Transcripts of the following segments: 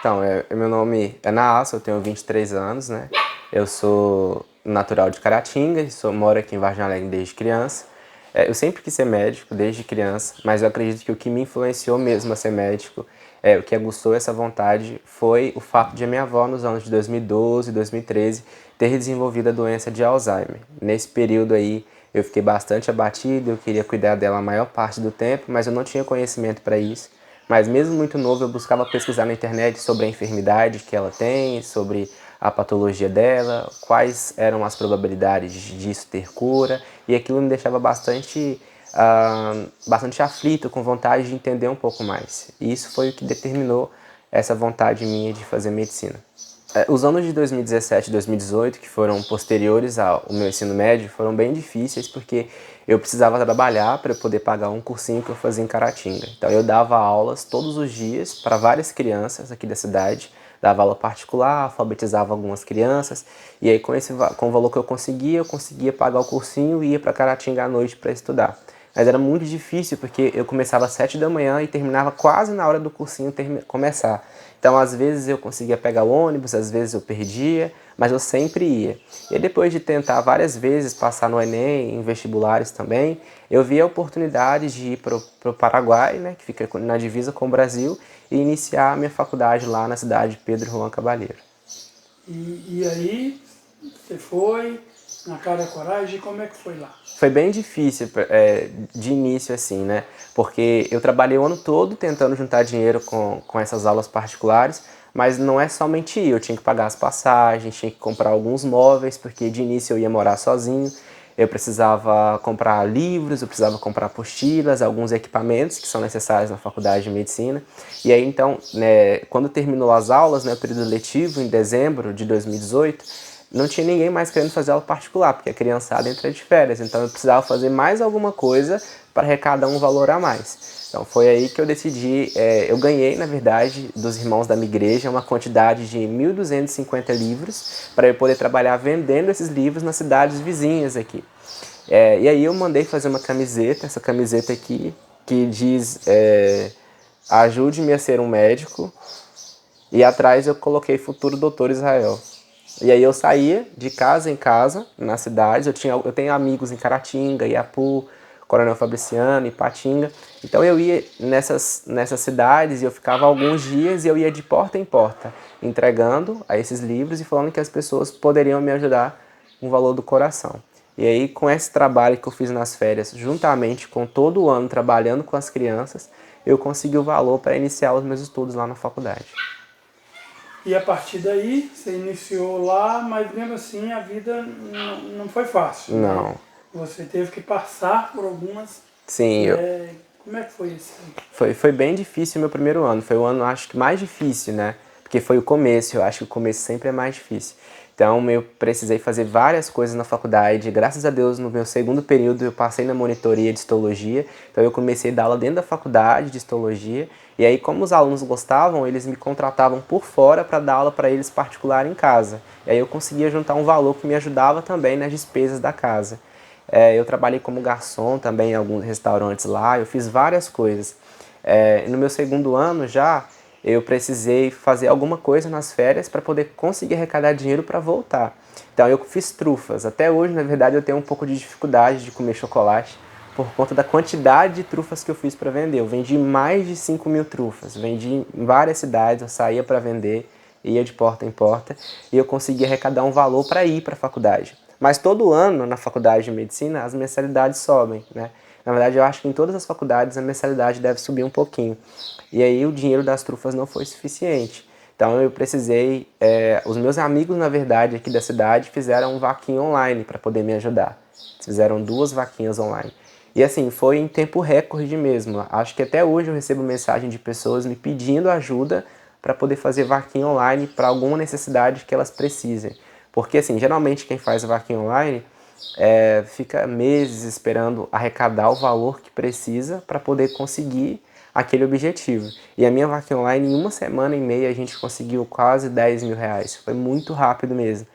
Então, meu nome é Naassa, eu tenho 23 anos, né? Eu sou natural de Caratinga, moro aqui em Vargem Alegre desde criança. Eu sempre quis ser médico, desde criança, mas eu acredito que o que me influenciou mesmo a ser médico, o que aguçou essa vontade, foi o fato de a minha avó, nos anos de 2012 e 2013, ter desenvolvido a doença de Alzheimer. Nesse período aí, eu fiquei bastante abatido, eu queria cuidar dela a maior parte do tempo, mas eu não tinha conhecimento para isso. Mas mesmo muito novo, eu buscava pesquisar na internet sobre a enfermidade que ela tem, sobre a patologia dela, quais eram as probabilidades disso ter cura, e aquilo me deixava bastante aflito, com vontade de entender um pouco mais. E isso foi o que determinou essa vontade minha de fazer medicina. Os anos de 2017 e 2018, que foram posteriores ao meu ensino médio, foram bem difíceis porque eu precisava trabalhar para poder pagar um cursinho que eu fazia em Caratinga. Então eu dava aulas todos os dias para várias crianças aqui da cidade, dava aula particular, alfabetizava algumas crianças, e aí com o valor que eu conseguia pagar o cursinho e ia para Caratinga à noite para estudar. Mas era muito difícil porque eu começava às 7 da manhã e terminava quase na hora do cursinho começar. Então, às vezes eu conseguia pegar o ônibus, às vezes eu perdia, mas eu sempre ia. E depois de tentar várias vezes passar no Enem, em vestibulares também, eu vi a oportunidade de ir para o Paraguai, né, que fica na divisa com o Brasil, e iniciar a minha faculdade lá na cidade de Pedro Juan Cabaleiro. E aí, você foi, na cara e coragem, como é que foi lá? Foi bem difícil de início, assim, né? Porque eu trabalhei o ano todo tentando juntar dinheiro com essas aulas particulares, mas não é somente eu tinha que pagar as passagens, tinha que comprar alguns móveis, porque de início eu ia morar sozinho, eu precisava comprar livros, eu precisava comprar apostilas, alguns equipamentos que são necessários na faculdade de medicina. E aí então, né, quando terminou as aulas, né, o período letivo, em dezembro de 2018, não tinha ninguém mais querendo fazer aula particular, porque a criançada entra de férias, então eu precisava fazer mais alguma coisa para arrecadar um valor a mais. Então foi aí que eu decidi, eu ganhei, na verdade, dos irmãos da minha igreja, uma quantidade de 1.250 livros, para eu poder trabalhar vendendo esses livros nas cidades vizinhas aqui. E aí eu mandei fazer uma camiseta, essa camiseta aqui, que diz ajude-me a ser um médico, e atrás eu coloquei futuro doutor Israel. E aí eu saía de casa em casa, nas cidades, eu tenho amigos em Caratinga, Iapu, Coronel Fabriciano, Ipatinga. Então eu ia nessas cidades e eu ficava alguns dias e eu ia de porta em porta, entregando a esses livros e falando que as pessoas poderiam me ajudar com o valor do coração. E aí com esse trabalho que eu fiz nas férias, juntamente com todo o ano trabalhando com as crianças, eu consegui o valor para iniciar os meus estudos lá na faculdade. E a partir daí, você iniciou lá, mas mesmo assim a vida não foi fácil, né? Não. Você teve que passar por algumas... Sim, Como é que foi isso? foi bem difícil o meu primeiro ano. Foi o ano, acho que mais difícil, né? Porque foi o começo. Eu acho que o começo sempre é mais difícil. Então, eu precisei fazer várias coisas na faculdade. Graças a Deus, no meu segundo período, eu passei na monitoria de histologia. Então, eu comecei a dar aula dentro da faculdade de histologia. E aí, como os alunos gostavam, eles me contratavam por fora para dar aula para eles particular em casa. E aí, eu conseguia juntar um valor que me ajudava também nas despesas da casa. Eu trabalhei como garçom também em alguns restaurantes lá, eu fiz várias coisas. No meu segundo ano já, eu precisei fazer alguma coisa nas férias para poder conseguir arrecadar dinheiro para voltar. Então eu fiz trufas. Até hoje, na verdade, eu tenho um pouco de dificuldade de comer chocolate por conta da quantidade de trufas que eu fiz para vender. Eu vendi mais de 5.000 trufas, vendi em várias cidades, eu saía para vender, ia de porta em porta e eu consegui arrecadar um valor para ir para a faculdade. Mas todo ano na faculdade de medicina as mensalidades sobem, né? Na verdade eu acho que em todas as faculdades a mensalidade deve subir um pouquinho. E aí o dinheiro das trufas não foi suficiente. Então eu precisei, os meus amigos na verdade aqui da cidade fizeram um vaquinha online para poder me ajudar. Eles fizeram 2 vaquinhas online. E assim, foi em tempo recorde mesmo. Acho que até hoje eu recebo mensagem de pessoas me pedindo ajuda para poder fazer vaquinha online para alguma necessidade que elas precisem. Porque assim, geralmente quem faz vaquinha online fica meses esperando arrecadar o valor que precisa para poder conseguir aquele objetivo. E a minha vaquinha online, em 1 semana e meia, a gente conseguiu quase 10 mil reais. Foi muito rápido mesmo.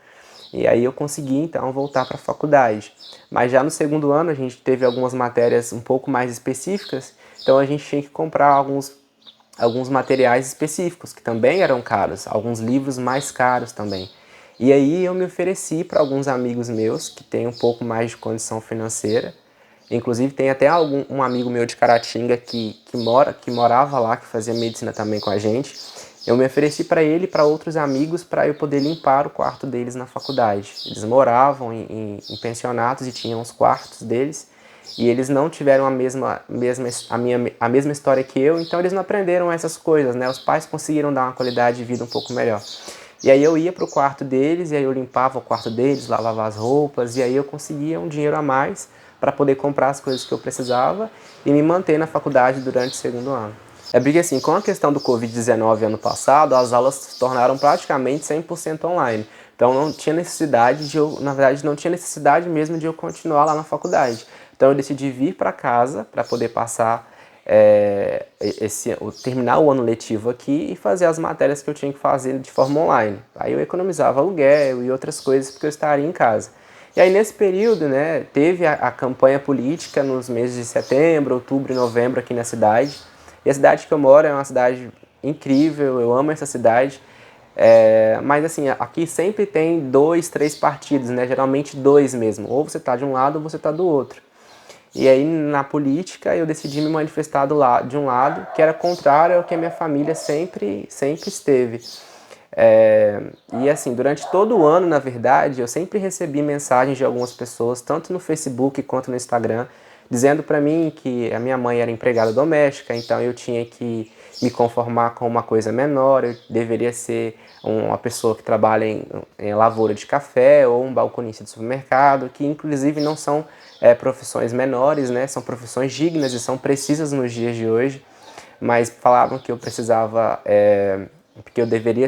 E aí eu consegui, então, voltar para a faculdade. Mas já no segundo ano a gente teve algumas matérias um pouco mais específicas, então a gente tinha que comprar alguns materiais específicos, que também eram caros, alguns livros mais caros também. E aí eu me ofereci para alguns amigos meus que têm um pouco mais de condição financeira. Inclusive tem até um amigo meu de Caratinga que morava lá, que fazia medicina também com a gente. Eu me ofereci para ele e para outros amigos para eu poder limpar o quarto deles na faculdade. Eles moravam em pensionatos e tinham os quartos deles. E eles não tiveram a mesma história que eu, então eles não aprenderam essas coisas, né? Os pais conseguiram dar uma qualidade de vida um pouco melhor. E aí eu ia para o quarto deles, e aí eu limpava o quarto deles, lavava as roupas, e aí eu conseguia um dinheiro a mais para poder comprar as coisas que eu precisava e me manter na faculdade durante o segundo ano. É porque assim, com a questão do Covid-19 ano passado, as aulas se tornaram praticamente 100% online. Então não tinha necessidade na verdade não tinha necessidade mesmo de eu continuar lá na faculdade. Então eu decidi vir para casa para poder passar terminar o ano letivo aqui e fazer as matérias que eu tinha que fazer de forma online. Aí eu economizava aluguel e outras coisas porque eu estaria em casa. E aí nesse período, né, teve a campanha política nos meses de setembro, outubro e novembro aqui na cidade. E a cidade que eu moro é uma cidade incrível, eu amo essa cidade. Mas assim, aqui sempre tem 2, 3 partidos, né, geralmente 2 mesmo. Ou você está de um lado ou você está do outro. E aí, na política, eu decidi me manifestar de um lado, que era contrário ao que a minha família sempre esteve. E assim, durante todo o ano, na verdade, eu sempre recebi mensagens de algumas pessoas, tanto no Facebook quanto no Instagram, dizendo para mim que a minha mãe era empregada doméstica, então eu tinha que me conformar com uma coisa menor, eu deveria ser uma pessoa que trabalha em lavoura de café ou um balconista de supermercado, que inclusive não são profissões menores, né? São profissões dignas e são precisas nos dias de hoje, mas falavam que eu precisava, porque eu deveria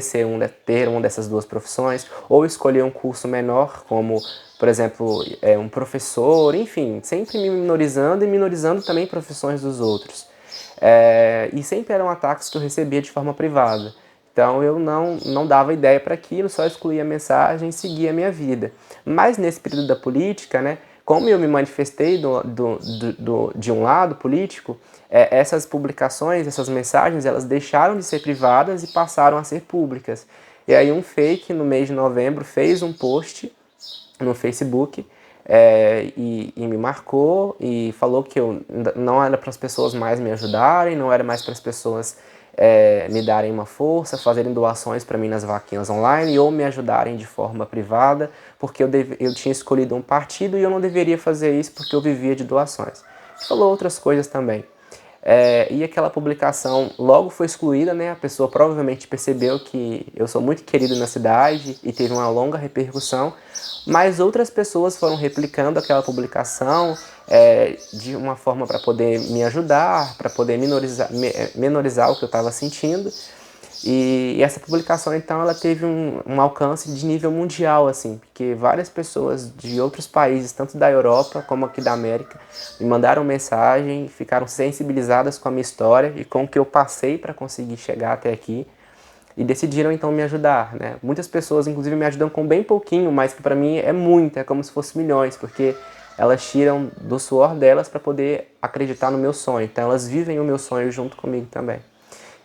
ter uma dessas duas profissões, ou escolher um curso menor, como, por exemplo, um professor, enfim, sempre me minorizando e minorizando também profissões dos outros. E sempre eram ataques que eu recebia de forma privada. Então eu não dava ideia para aquilo, só excluía a mensagem e seguia a minha vida. Mas nesse período da política, né, como eu me manifestei de um lado político, essas publicações, essas mensagens, elas deixaram de ser privadas e passaram a ser públicas. E aí um fake, no mês de novembro, fez um post no Facebook e me marcou e falou que eu não era para as pessoas mais me ajudarem, não era mais para as pessoas me darem uma força, fazerem doações para mim nas vaquinhas online ou me ajudarem de forma privada, porque eu tinha escolhido um partido e eu não deveria fazer isso porque eu vivia de doações. Falou outras coisas também. E aquela publicação logo foi excluída, né? A pessoa provavelmente percebeu que eu sou muito querido na cidade e teve uma longa repercussão, mas outras pessoas foram replicando aquela publicação de uma forma para poder me ajudar, para poder menorizar o que eu estava sentindo. E essa publicação, então, ela teve um alcance de nível mundial, assim, porque várias pessoas de outros países, tanto da Europa como aqui da América, me mandaram mensagem, ficaram sensibilizadas com a minha história e com o que eu passei para conseguir chegar até aqui e decidiram, então, me ajudar, né? Muitas pessoas, inclusive, me ajudam com bem pouquinho, mas que para mim é muito, é como se fosse milhões, porque elas tiram do suor delas para poder acreditar no meu sonho. Então, elas vivem o meu sonho junto comigo também.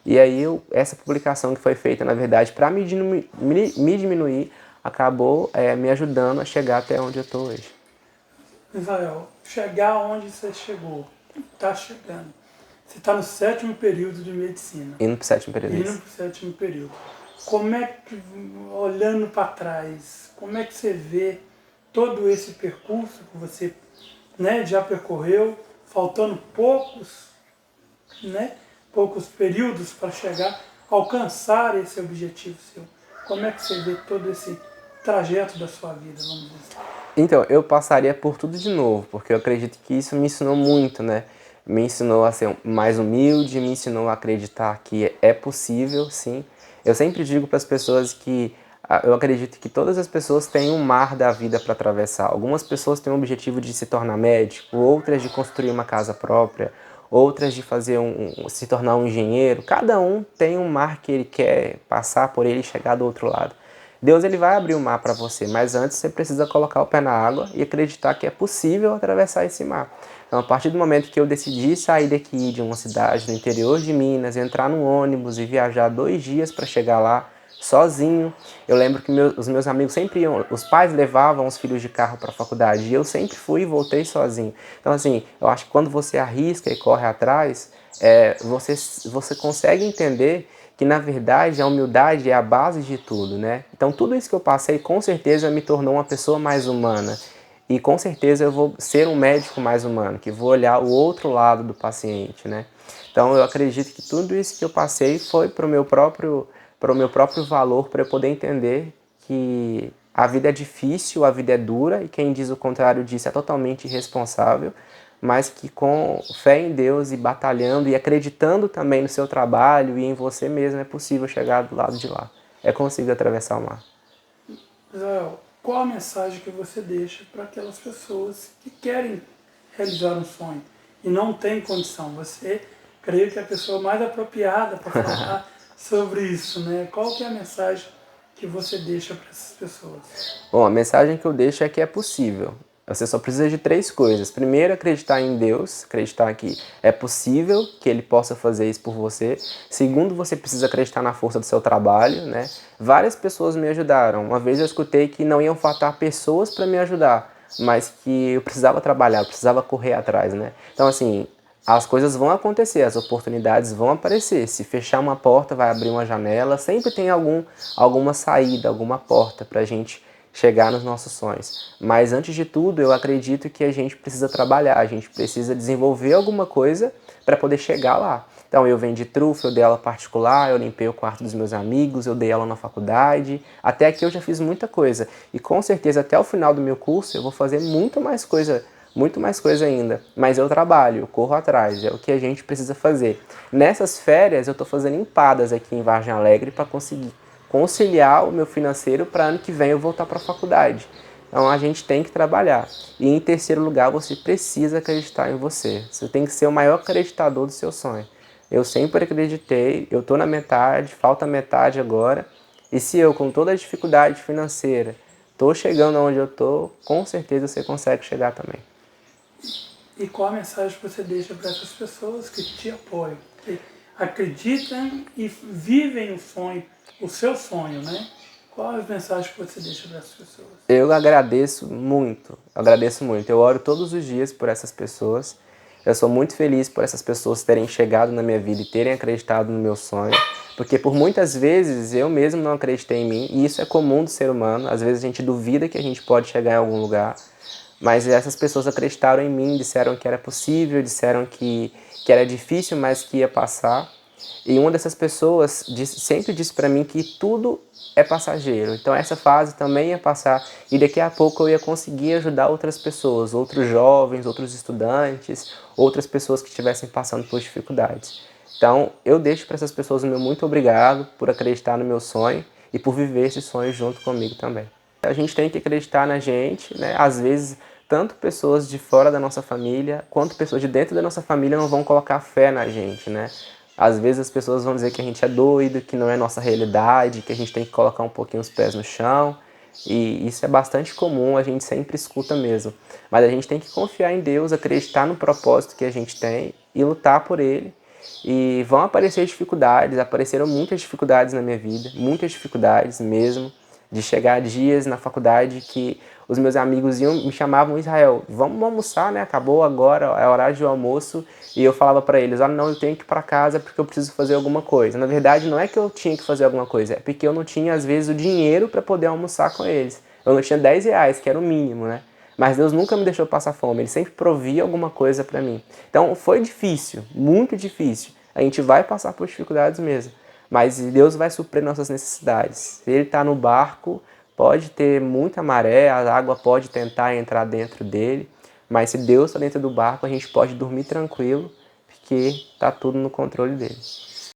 E aí essa publicação que foi feita, na verdade, para me diminuir, acabou me ajudando a chegar até onde eu estou hoje. Israel, chegar onde você chegou, está chegando. Você está no 7º período de medicina. Indo para o 7º período. Indo para o 7º período. Como é que, olhando para trás, como é que você vê todo esse percurso que você, né, já percorreu, faltando poucos períodos para chegar, alcançar esse objetivo seu? Como é que você vê todo esse trajeto da sua vida, vamos dizer assim? Então, eu passaria por tudo de novo, porque eu acredito que isso me ensinou muito, né? Me ensinou a ser mais humilde, me ensinou a acreditar que é possível, sim. Eu sempre digo para as pessoas que eu acredito que todas as pessoas têm um mar da vida para atravessar. Algumas pessoas têm o objetivo de se tornar médico, outras de construir uma casa própria, outras de se tornar um engenheiro. Cada um tem um mar que ele quer passar por ele e chegar do outro lado. Deus ele vai abrir o mar para você, mas antes você precisa colocar o pé na água e acreditar que é possível atravessar esse mar. Então, a partir do momento que eu decidi sair daqui de uma cidade no interior de Minas, entrar num ônibus e viajar 2 dias para chegar lá, sozinho. Eu lembro que os meus amigos sempre iam, os pais levavam os filhos de carro para a faculdade e eu sempre fui e voltei sozinho. Então, assim, eu acho que quando você arrisca e corre atrás, você consegue entender que, na verdade, a humildade é a base de tudo, né? Então, tudo isso que eu passei, com certeza, me tornou uma pessoa mais humana. E, com certeza, eu vou ser um médico mais humano, que vou olhar o outro lado do paciente, né? Então, eu acredito que tudo isso que eu passei foi para o meu próprio valor, para eu poder entender que a vida é difícil, a vida é dura, e quem diz o contrário disso é totalmente irresponsável, mas que com fé em Deus e batalhando e acreditando também no seu trabalho e em você mesmo é possível chegar do lado de lá. É possível atravessar o mar. Israel, qual a mensagem que você deixa para aquelas pessoas que querem realizar um sonho e não têm condição? Você, creio que é a pessoa mais apropriada para falar sobre isso, né? Qual que é a mensagem que você deixa para essas pessoas? Bom, a mensagem que eu deixo é que é possível. Você só precisa de 3 coisas. Primeiro, acreditar em Deus, acreditar que é possível que Ele possa fazer isso por você. Segundo, você precisa acreditar na força do seu trabalho, né? Várias pessoas me ajudaram. Uma vez eu escutei que não iam faltar pessoas para me ajudar, mas que eu precisava trabalhar, eu precisava correr atrás, né? Então, assim, as coisas vão acontecer, as oportunidades vão aparecer. Se fechar uma porta, vai abrir uma janela. Sempre tem alguma saída, alguma porta para a gente chegar nos nossos sonhos. Mas antes de tudo, eu acredito que a gente precisa trabalhar, a gente precisa desenvolver alguma coisa para poder chegar lá. Então eu vendi trufa, eu dei aula particular, eu limpei o quarto dos meus amigos, eu dei aula na faculdade. Até aqui eu já fiz muita coisa. E com certeza até o final do meu curso eu vou fazer muito mais coisa ainda. Mas eu trabalho, eu corro atrás, é o que a gente precisa fazer. Nessas férias eu estou fazendo empadas aqui em Vargem Alegre para conseguir conciliar o meu financeiro para ano que vem eu voltar para a faculdade. Então a gente tem que trabalhar. E em terceiro lugar, você precisa acreditar em você. Você tem que ser o maior acreditador do seu sonho. Eu sempre acreditei, eu estou na metade, falta metade agora. E se eu, com toda a dificuldade financeira, estou chegando onde eu estou, com certeza você consegue chegar também. E qual a mensagem que você deixa para essas pessoas que te apoiam, que acreditam e vivem o seu sonho, né? Qual a mensagem que você deixa para essas pessoas? Eu agradeço muito. Eu oro todos os dias por essas pessoas. Eu sou muito feliz por essas pessoas terem chegado na minha vida e terem acreditado no meu sonho. Porque por muitas vezes eu mesmo não acreditei em mim, e isso é comum do ser humano. Às vezes a gente duvida que a gente pode chegar em algum lugar. Mas essas pessoas acreditaram em mim, disseram que era possível, disseram que era difícil, mas que ia passar. E uma dessas pessoas sempre disse para mim que tudo é passageiro. Então essa fase também ia passar e daqui a pouco eu ia conseguir ajudar outras pessoas, outros jovens, outros estudantes, outras pessoas que estivessem passando por dificuldades. Então eu deixo para essas pessoas o meu muito obrigado por acreditar no meu sonho e por viver esse sonho junto comigo também. A gente tem que acreditar na gente, né? Às vezes, tanto pessoas de fora da nossa família, quanto pessoas de dentro da nossa família não vão colocar fé na gente, né? Às vezes as pessoas vão dizer que a gente é doido, que não é nossa realidade, que a gente tem que colocar um pouquinho os pés no chão. E isso é bastante comum, a gente sempre escuta mesmo. Mas a gente tem que confiar em Deus, acreditar no propósito que a gente tem e lutar por ele. E vão aparecer dificuldades, apareceram muitas dificuldades na minha vida, muitas dificuldades mesmo, de chegar a dias na faculdade que os meus amigos me chamavam, Israel, vamos almoçar, né? Acabou agora, é horário de almoço. E eu falava para eles, olha, não, eu tenho que ir para casa porque eu preciso fazer alguma coisa. Na verdade, não é que eu tinha que fazer alguma coisa, é porque eu não tinha, às vezes, o dinheiro para poder almoçar com eles. Eu não tinha 10 reais, que era o mínimo, né? Mas Deus nunca me deixou passar fome, Ele sempre provia alguma coisa para mim. Então, foi difícil, muito difícil. A gente vai passar por dificuldades mesmo. Mas Deus vai suprir nossas necessidades. Se Ele está no barco, pode ter muita maré, a água pode tentar entrar dentro dele, mas se Deus está dentro do barco, a gente pode dormir tranquilo, porque está tudo no controle dele.